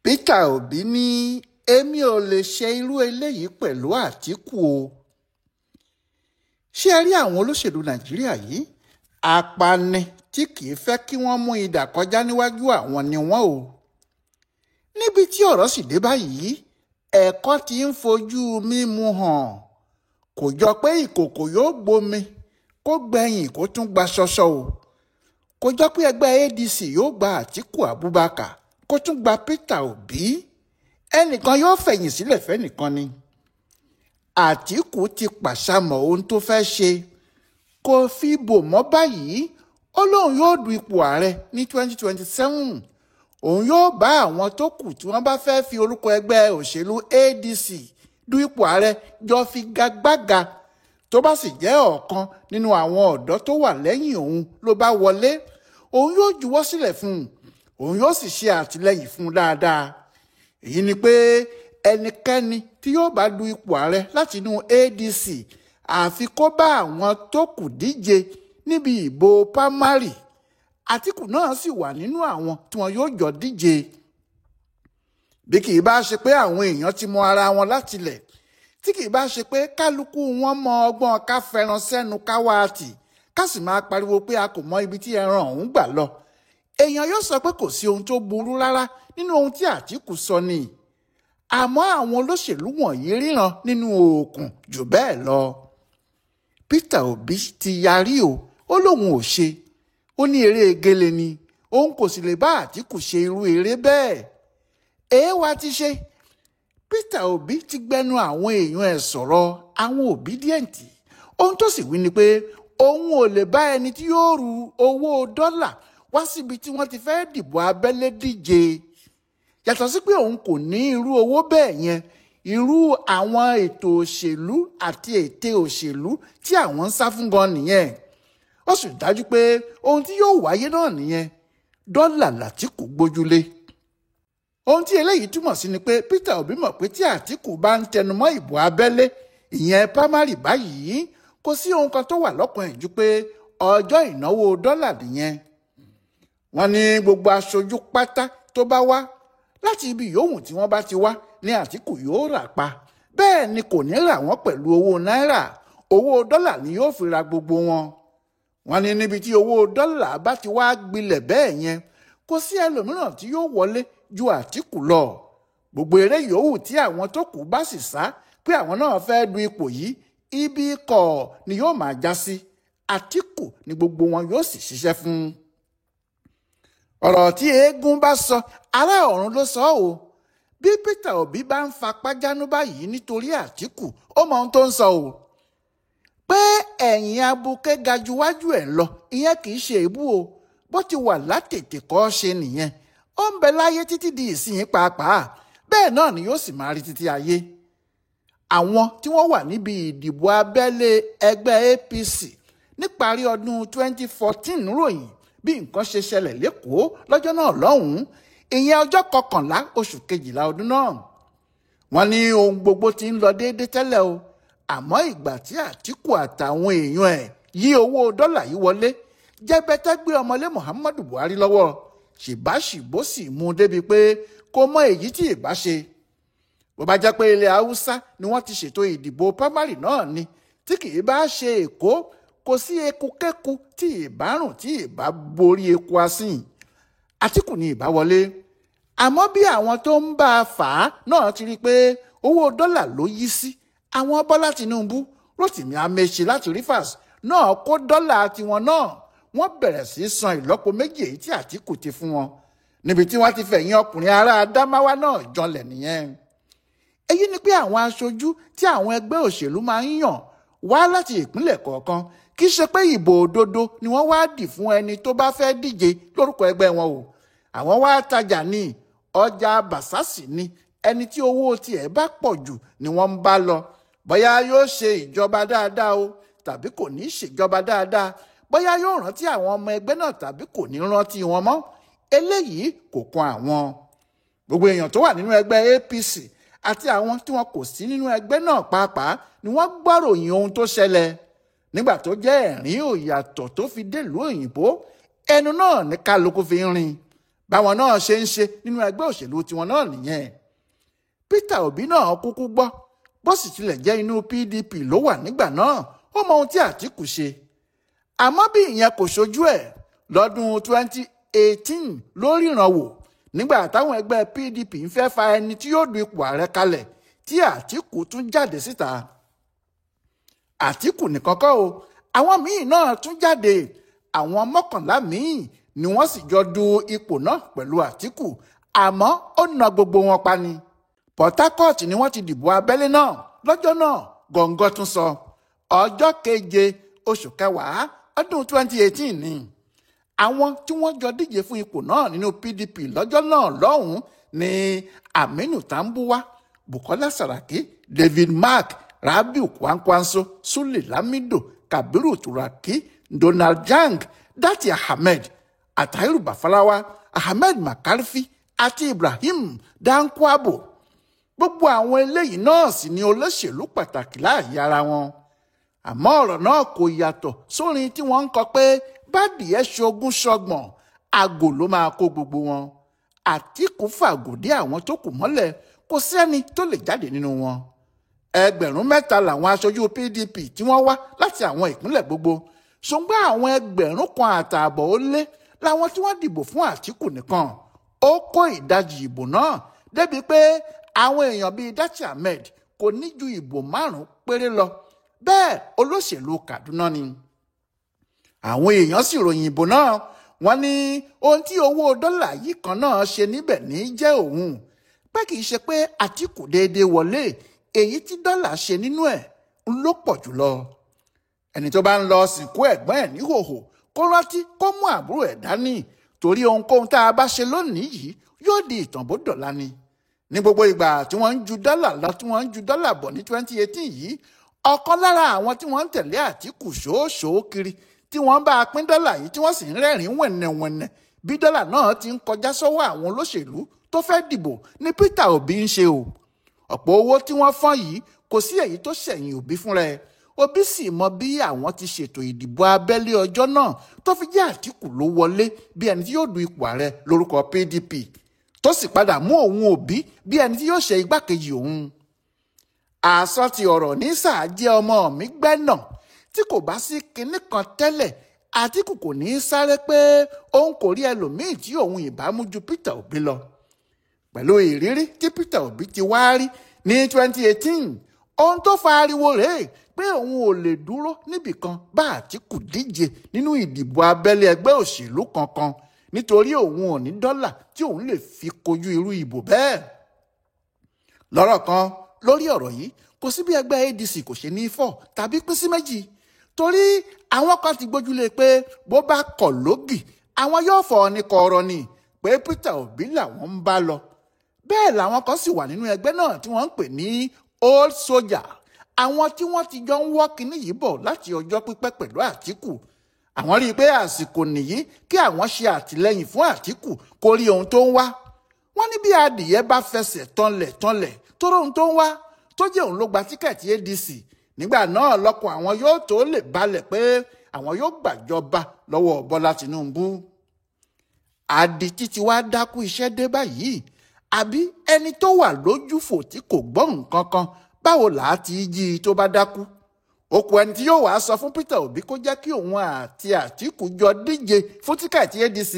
Peter Obi ní èmi ò lè ṣe irú eléyìí pẹ̀lú Àtíkù o. Ṣé ẹ rí àwọn olóṣèlú Nàìjíríà yìí? Apani tí kì í fẹ́ kí wọ́n mú idà kọjá níwájú àwọn ni wọ́n o. Níbi tí ọ̀rọ̀ sì dé báyìí, ẹ̀kọ́ ti ń fojú mímu hàn. Kò jọ pé ìkòkò yóò gbomi kó gbẹ̀yìn kó tún gba ṣọṣọ o. Kò jọ pé ẹgbẹ́ ADC yóò gba Àtíkù Abubakar kó tún gba Peter Obi. Ẹnìkan yóò fẹ̀yìn sílẹ̀ fẹ́nìkan ni. Àtíkù ti pàṣàmọ̀ ohun tó fẹ́ ṣe. Kò fi bò mọ́ báyìí. Ó lóun yóò du ipò ààrẹ ní 2027. Òun yóò bá àwọn tó kù tí wọ́n bá fẹ́ fi orúkọ ẹgbẹ́ òṣèlú ADC du ipò ààrẹ jọ figagbága. Tó bá sì jẹ́ ọ̀kan nínú àwọn ọ̀dọ́ tó wà lẹ́yìn òun ló bá wọlé, òun yóò juwọ́ sílẹ̀ fún un. Òun yóò sì ṣe àtìlẹ́yìn fún un dáadáa. Èyí ni pé ẹnikẹ́ni tí yóò bá du ipò ààrẹ láti inú ADC àfi kó bá àwọn tó kù díje níbi ìbò pámárì. Àtíkù náà sì wà nínú àwọn tí wọn yóò jọ díje. Bí kì í bá ṣe pé àwọn èèyàn ti mọ ara wọn látilẹ̀, tí kì í bá ṣe pé kálukú wọn mọ ọgbọ́n ká fẹran sẹ́nu ká wá tì, ká sì máa pariwo pé a kò mọ ibi tí ẹran ọ̀hún gbà lọ, èèyàn yóò sọ pé kò sí ohun tó burú rárá nínú ohun tí Àtíkù sọ ni. Àmọ́ àwọn olóṣèlú wọ̀nyí ríran nínú òkun jù bẹ́ẹ̀ lọ. Peter Obi ti yarí o, ó lóun ò ṣe. Ó ní eré egéle ni, òun kò sì lè bá Àtíkù ṣe irú eré bẹ́ẹ̀. Èèwà ti ṣe. Peter Obi ti gbẹnu àwọn èèyàn ẹ̀ sọ̀rọ̀ àwọn obedient. Ohun tó sì wí ni pé òun ò lè bá ẹni tí yóò ru owó dọ́là wá síbi tí wọ́n ti fẹ́ dìbò abẹ́lé díje. Yàtọ̀ sí pé òun kò ní irú owó bẹ́ẹ̀ yẹn, irú àwọn ètò òṣèlú àti ète òṣèlú tí àwọn ń sá fún gan nìyẹn. Ó sì dájú pé ohun tí yóò wáyé náà nìyẹn. Dọ́là l'Àtíkù gbójúlé. Ohun tí eléyìí túmọ̀ sí ni pé Peter Obi mọ̀ pé tí Àtíkù bá ń tẹnumọ́ ìbò abẹ́lé, ìyẹn pámárì báyìí, kò sí ohun kan tó wà lọ́kàn ẹ̀ ju pé ọjọ́ ìnáwó dọ́là nìyẹn. Wọ́n ní gbogbo aṣojú pátá tó bá wá láti ibi yòówù tí wọ́n bá ti wá ní Àtíkù yóò rà pa. Bẹ́ẹ̀ ni kò ní rà wọ́n pẹ̀lú owó náírà, owó dọ́là ni yóò fi ra gbogbo wọn. Wọ́n ní níbi tí owó dọ́là bá ti wá gbilẹ̀ bẹ́ẹ̀ yẹn, kò sí ẹlòmíràn tí yóò wọlé ju Àtíkù lọ. Gbogbo eré yòówù tí àwọn tó kù bá sì sá pé àwọn náà fẹ́ du ipò yìí, ibi ikọ̀ ni yóò máa já sí. Àtíkù ni gbogbo wọn yóò sì ṣiṣẹ́ fún. Ọ̀rọ̀ tí eégún bá sọ, ará ọ̀run ló sọ o. Bí Peter Obi bá ń fapá jánú báyìí nítorí Àtíkù, ó mọ ohun tó ń sọ o. Pé ẹ̀yìn abuké ga ju wájú ẹ̀ lọ, ìyẹn kì í ṣe èébú o. Bó ti wà látètè kọ́ ṣe nìyẹn. Ó ń bẹ láyé títí di ìsinyìí pàápàá. Bẹ́ẹ̀ náà ni yóò sì máa rí títí ayé. Àwọn tí wọ́n wà níbi ìdìbò abẹ́lé ẹgbẹ́ APC níparí ọdún 2014 ròyìn bí nǹkan ṣe ṣẹlẹ̀ lÉkòó lọ́jọ́ náà lọ́hùn-ún, ìyẹn ọjọ́ 11 oṣù kejìlá ọdún náà. Wọ́n ní ohun gbogbo ti ń lọ déédé tẹ́lẹ̀ o. Àmọ́ ìgbà tí Àtíkù àtàwọn èèyàn ẹ̀ yí owó dọ́là yìí wọlé, jẹ́bẹ́tẹ́ gbé ọmọlé Muhammadu Buhari lọ́wọ́. Ṣìbáṣìbó sì mú un débi pé kò mọ èyí tí ìbá ṣe. Bó bá jẹ́ pé ilẹ̀ Haúsá ni wọ́n ti ṣètò ìdìbò pámárì náà ni, tí kì í bá ṣe Èkó, kò sí ekukéku tí ìbá rùn tí ìbá borí eku asín. Àtíkù ni ìbá wọlé. Àmọ́ bí àwọn tó ń bá a fà á náà ti rí pé owó dọ́là ló yí sí, àwọn Bọ́lá Tinubu, Rotimi Amechi láti Rivers náà kó dọ́là tiwọn náà. Wọ́n bẹ̀rẹ̀ sí san ìlọ́po méjì èyí tí Àtíkù ti fún wọn. Níbi tí wọ́n ti fẹ̀yìn ọkùnrin ará Adámáwá náà janlẹ̀ nìyẹn. Èyí ni pé àwọn aṣojú tí àwọn ẹgbẹ́ òṣèlú máa ń yàn wá láti ìpínlẹ̀ kọ̀ọ̀kan, kì í ṣe pé ìbò òdodo ni wọ́n wá dì fún ẹni tó bá fẹ́ díje lórúkọ ẹgbẹ́ wọn o. Àwọn wá tajà ní ọjà Bàsásì ni, ẹni tí owó tiẹ̀ bá pọ̀ jù ni wọ́n ń bá lọ. Bóyá yóò ṣe ìjọba dáadáa o, tàbí kò ní ṣèjọba dáadáa. Bóyá yóò rántí àwọn ọmọ ẹgbẹ́ náà tàbí kò ní rántí wọn mọ́. Eléyìí kò kan àwọn. Gbogbo èèyàn tó wà nínú ẹgbẹ́ APC àti àwọn tí wọn kò sí nínú ẹgbẹ́ náà pàápàá ni wọ́n gbọ́ròyìn ohun tó ṣẹlẹ̀. Nígbà tó jẹ́ ẹ̀rín òyàtọ̀ tó fi délùú òyìnbó, ẹnu náà ní kálukú fi ń rìn. báwọn náà ṣe ń ṣe nínú ẹgbẹ́ òṣèlú tiwọn náà nìyẹn. Peter Obi náà kúkú gbọ́ bó sì tilẹ̀ jẹ́ inú PDP ló wà nígbà náà, ó mọ ohun tí Atiku ṣe. Àmọ́ bí ìyẹn kò ṣojú ẹ̀ lọ́dún 2018 ló ríran wò nígbà táwọn ẹgbẹ́ PDP ń fẹ́ fa ẹni tí yóò du ipò ààrẹ kalẹ̀ tí Atiku tún jáde síta. Atiku nìkan kọ́ o, àwọn míì náà tún jáde, àwọn 11 míì ni wọ́n sì jọ du ipò náà pẹ̀lú Atiku, àmọ́ ó na gbogbo wọn pa ni. Port Harcourt ni wọ́n ti dìbò abẹ́lé náà lọ́jọ́ náà, gọ̀ǹgọ̀ tún sọ ọjọ́ 7 oṣù kẹwàá ọdún 2018 ni. Àwọn tí wọ́n jọ díje fún ipò náà nínú PDP lọ́jọ́ náà lọ́hùn-ún ni Aminu Tambuwa, Bukola Saraki, David Mark, Rabiu Kwankwanso, Sule Lamido, Kabiru Turaki, Donald Jang, Dati Ahmed, Atahiru Bafalawa, Ahmed Makarfi àti Ibrahim Dankwabo. Gbogbo àwọn eléyìí náà sì ni olóṣèlú pàtàkì láàyè ara wọn. Àmọ́ ọ̀rọ̀ náà kò yàtọ̀ sórin tí wọ́n ń kọ pé bádìẹ ṣogún ṣọgbọ̀n àgò ló máa kó gbogbo wọn. Atiku fàgòdé àwọn tó kù mọ́lẹ̀, kò sẹ́ni tó lè jáde nínú wọn. 3,000 làwọn aṣojú PDP tí wọ́n wá láti àwọn ìpínlẹ̀ gbogbo, ṣùgbọ́n àwọn 1,500 ó lé láwọn tí wọ́n dìbò fún Atiku nìkan. Ó kó ìdajì ìbò náà débi pé àwọn èèyàn bíi Dati Ahmed kò ní ju ìbò 5 péré lọ. Bẹ́ẹ̀ olóṣèlú Kaduna ni. Àwọn èèyàn sì ròyìn ìbò náà, wọ́n ní ohun tí owó dọ́là yìí kan náà ṣe níbẹ̀ ní jẹ́ òun, pé kì í ṣe pé Atiku déédéé wọlé, èyí tí dọ́là ṣe nínú ẹ̀ ń ló pọ̀ jùlọ. Ẹni tó bá ń lọ sìnkú ẹ̀gbọ́n ẹ̀ níhòhò kó rántí kó mú àbúrò ẹ̀ dání, torí ohunkóhun tá a bá ṣe lónìí yìí yóò di ìtàn bó dọ̀la ni. Ní gbogbo ìgbà tí wọ́n ń ju dọ́là lọ tí wọ́n ń ju dọ́là bọ̀ ní 2018 yìí, ọ̀kan lára àwọn tí wọ́n ń tẹ̀lé Atiku ṣóòṣòó kiri tí wọ́n bá a pín dọ́là yìí tí wọ́n sì ń rẹ́rìn-ín wẹ̀nẹ̀wẹ̀nẹ̀ bí dọ́là náà ti ń kọjá sọ́wọ́ àwọn olóṣèlú tó fẹ́ dìbò ní Peter Obi ń ṣe o. Ọ̀pọ̀ owó tí wọ́n fọ́n yìí kò sí èyí tó ṣẹ̀yìn Obi fúnra ẹ̀. Obi sì mọ bí àwọn ti ṣètò ìdìbò abẹ́lé ọjọ́ náà tó fi jẹ́ Atiku ló wọlé bí ẹni tí yóò du ipò ààrẹ lórúkọ PDP, tó sì padà mú òun Obi bí ẹni tí yóò ṣe igbákejì òun. Àsọtì ọ̀rọ̀ ní sáà jẹ́ ọmọ mi gbẹ́nà, tí kò bá sí kinní kan tẹ́lẹ̀ Atiku kò ní í sáré pé òun kò rí ẹlòmíì tí òun ìbámu ju Peter Obi lọ. Pẹ̀lú ìrírí tí Peter Obi ti wá rí ní 2018, ohun tó fa ariwo rèé pé òun ò lè dúró níbìkan bá Atiku díje nínú ìdìbò abẹ́lé ẹgbẹ́ òṣèlú kankan nítorí òun ò ní dọ́là tí òun lè fi kojú irú ìbò bẹ́ẹ̀. Lọ́rọ̀ kan lórí ọ̀rọ̀ yìí, kò sí bí ẹgbẹ́ ADC kò ṣe ní fọ́ tàbí pín sí méjì, torí àwọn kan ti gbójúlé pé bó bá kọ̀ lógì àwọn yóò fọ́ ní kọ̀ọ̀rọ̀ ni pé Peter Obi làwọn ń bá lọ. Bẹ́ẹ̀ làwọn kan sì wà nínú ẹgbẹ́ náà tí wọ́n ń pè ní old soldier, àwọn tí wọ́n ti jọ ń wọ́ kinní yìí bọ̀ láti ọjọ́ pípẹ́ pẹ̀lú Atiku. Àwọn rí i pé àsìkò nìyí kí àwọn ṣe àtìlẹ́yìn fún Atiku kó rí ohun tó ń wá. Wọ́n ní bí adìyẹ bá fẹsẹ̀ tọ́lẹ̀ tó rí ohun tó ń wá, tó jẹ́ òun ló gba tíkẹ́ẹ̀tì ADC, nígbà náà lọ́kàn àwọn yóò tó lè balẹ̀ pé àwọn yóò gbàjọba lọ́wọ́ Bọ́lá Tinubu. Adití ti wá dákú iṣẹ́ dé báyìí, àbí ẹni tó wà lójúfò tí kò gbọ́ nǹkan kan, báwo làá ti jí i tó bá dákú? Ó kù ẹni tí yóò wá sọ fún Peter Obi kó jẹ́ kí òun àti Atiku jọ díje fún tíkẹ́ẹ̀tì ADC,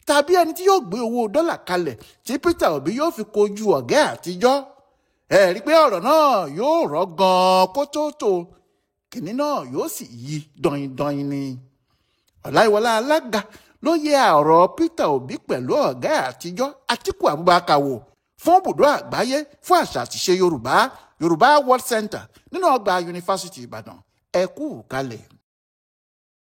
tàbí ẹni tí yóò gbé owó dọ́là kalẹ̀ tí Peter Obi yóò fi kojú ọ̀gá àtijọ́. Ẹ rí pé ọ̀rọ̀ náà yóò rọ̀ gan-an kó tó tó, kìnní náà yóò sì yí dọ̀yìndọ̀yìn ni. Ọláyíwọlá Alága ló yẹ ọ̀rọ̀ Peter Obi pẹ̀lú ọ̀gá àtijọ́ Atiku Abubakar wò fún ibùdó àgbáyé fún àṣà àtiṣe Yorùbá World Center nínú ọgbà Yunifásítì Ìbàdàn. Ẹ kú kalẹ̀.